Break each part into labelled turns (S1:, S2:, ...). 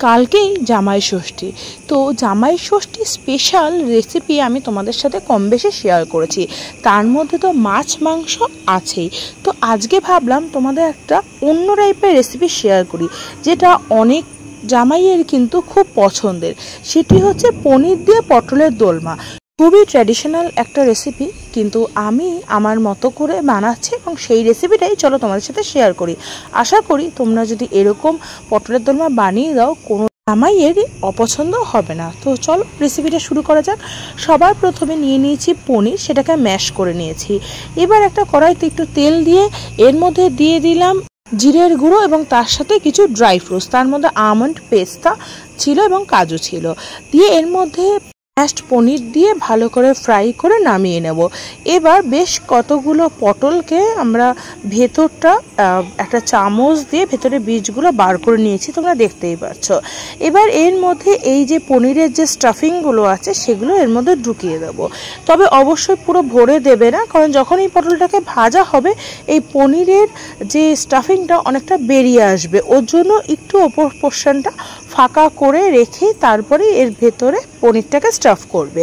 S1: কালকেই জামাই ষষ্ঠী। তো জামাই ষষ্ঠী স্পেশাল রেসিপি আমি তোমাদের সাথে কম বেশি শেয়ার করেছি, তার মধ্যে তো মাছ মাংস আছেই। তো আজকে ভাবলাম তোমাদের একটা অন্য টাইপের রেসিপি শেয়ার করি, যেটা অনেক জামাইয়ের কিন্তু খুব পছন্দের। সেটি হচ্ছে পনির দিয়ে পটলের দোলমা। খুবই ট্র্যাডিশনাল একটা রেসিপি, কিন্তু আমি আমার মতো করে বানাচ্ছি এবং সেই রেসিপিটাই চলো তোমাদের সাথে শেয়ার করি। আশা করি তোমরা যদি এরকম পটলের দোলমা বানিয়ে দাও, কোনো জামাইয়েরই অপছন্দ হবে না। তো চলো রেসিপিটা শুরু করা যাক। সবার প্রথমে নিয়ে নিয়েছি পনির, সেটাকে ম্যাশ করে নিয়েছি। এবার একটা কড়াইতে একটু তেল দিয়ে এর মধ্যে দিয়ে দিলাম জিরের গুঁড়ো এবং তার সাথে কিছু ড্রাই ফ্রুটস, তার মধ্যে আমন্ড, পেস্তা ছিল এবং কাজু ছিল। দিয়ে এর মধ্যে ম্যাশড পনির দিয়ে ভালো করে ফ্রাই করে নামিয়ে নেব। এবার বেশ কতগুলো পটলকে আমরা ভেতরটা একটা চামচ দিয়ে ভেতরে বীজগুলো বার করে নিয়েছি, তোমরা দেখতেই পাচ্ছ। এবার এর মধ্যে এই যে পনিরের যে স্টাফিংগুলো আছে সেগুলো এর মধ্যে ঢুকিয়ে দেবো। তবে অবশ্যই পুরো ভরে দেবে না, কারণ যখন এই পটলটাকে ভাজা হবে এই পনিরের যে স্টাফিংটা অনেকটা বেরিয়ে আসবে, ওর জন্য একটু ওপর পোর্শনটা ফাঁকা করে রেখে তারপরে এর ভেতরে পনিরটাকে স্টাফ করবে।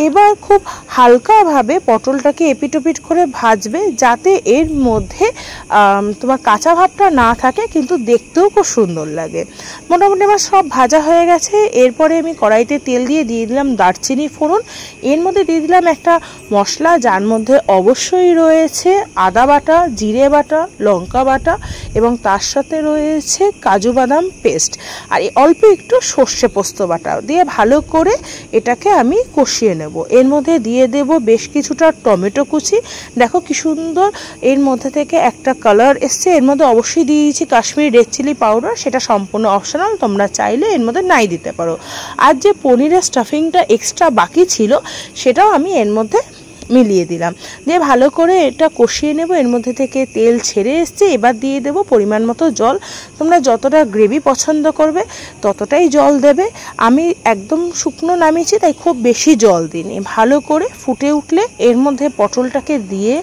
S1: এবার খুব হালকাভাবে পটলটাকে এপিটোপিট করে ভাজবে, যাতে এর মধ্যে তোমার কাঁচা ভাবটা না থাকে, কিন্তু দেখতেও খুব সুন্দর লাগে। মোটামুটি আমার সব ভাজা হয়ে গেছে। এরপরে আমি কড়াইতে তেল দিয়ে দিলাম দারচিনি ফোড়ন। এর মধ্যে দিয়ে দিলাম একটা মশলা, যার মধ্যে অবশ্যই রয়েছে আদা বাটা, জিরে বাটা, লঙ্কা বাটা এবং তার সাথে রয়েছে কাজু বাদাম পেস্ট, আর অল্প একটু সর্ষে পোস্ত বাটা দিয়ে ভালো করে এটাকে আমি কষিয়ে নেব। এর মধ্যে দিয়ে দেব বেশ কিছুটা টমেটো কুচি। দেখো কি সুন্দর এর মধ্যে থেকে একটা কালার এসছে। এর মধ্যে অবশ্যই দিয়ে দিয়েছি কাশ্মীরি রেড চিলি পাউডার, সেটা সম্পূর্ণ অপশনাল, তোমরা চাইলে এর মধ্যে নাই দিতে পারো। আর যে পনিরের স্টাফিংটা এক্সট্রা বাকি ছিল সেটাও আমি এর মধ্যে মিলিয়ে দিলাম, দিয়ে ভালো করে এটা কষিয়ে নেব। এর মধ্যে থেকে তেল ছেড়ে এসছে। এবার দিয়ে দেব পরিমাণ মতো জল। তোমরা যতটা গ্রেভি পছন্দ করবে ততটাই জল দেবে। আমি একদম শুকনো নামিয়েছি, তাই খুব বেশি জল দিইনি। ভালো করে ফুটে উঠলে এর মধ্যে পটলটাকে দিয়ে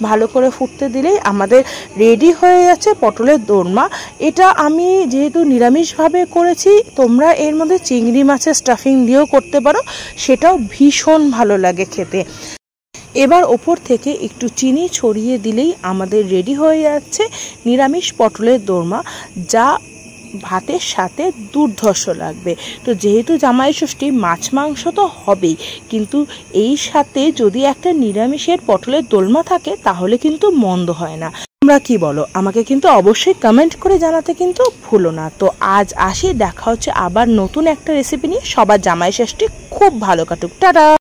S1: ভালো করে ফুটতে দিলেই আমাদের রেডি হয়ে যাচ্ছে পটলের দোরমা। এটা আমি যেহেতু নিরামিষভাবে করেছি, তোমরা এর মধ্যে চিংড়ি মাছের স্টাফিং দিয়েও করতে পারো, সেটাও ভীষণ ভালো লাগে খেতে। এবার ওপর থেকে একটু চিনি ছড়িয়ে দিলেই আমাদের রেডি হয়ে যাচ্ছে নিরামিষ পটলের দোরমা, যা ভাতের সাথে দুর্ধর্ষ লাগবে। তো যেহেতু জামাই ষষ্ঠী, মাছ মাংস তো হবেই, কিন্তু এই সাথে যদি একটা নিরামিষের পটলের দোলমা থাকে তাহলে কিন্তু মন্দ হয় না। তোমরা কি বলো? আমাকে কিন্তু অবশ্যই কমেন্ট করে জানাতে কিন্তু ভুলো না। তো আজ আসি, দেখা হচ্ছে আবার নতুন একটা রেসিপি নিয়ে। সবার জামাই ষষ্ঠী খুব ভালো কাটুক। টাটা।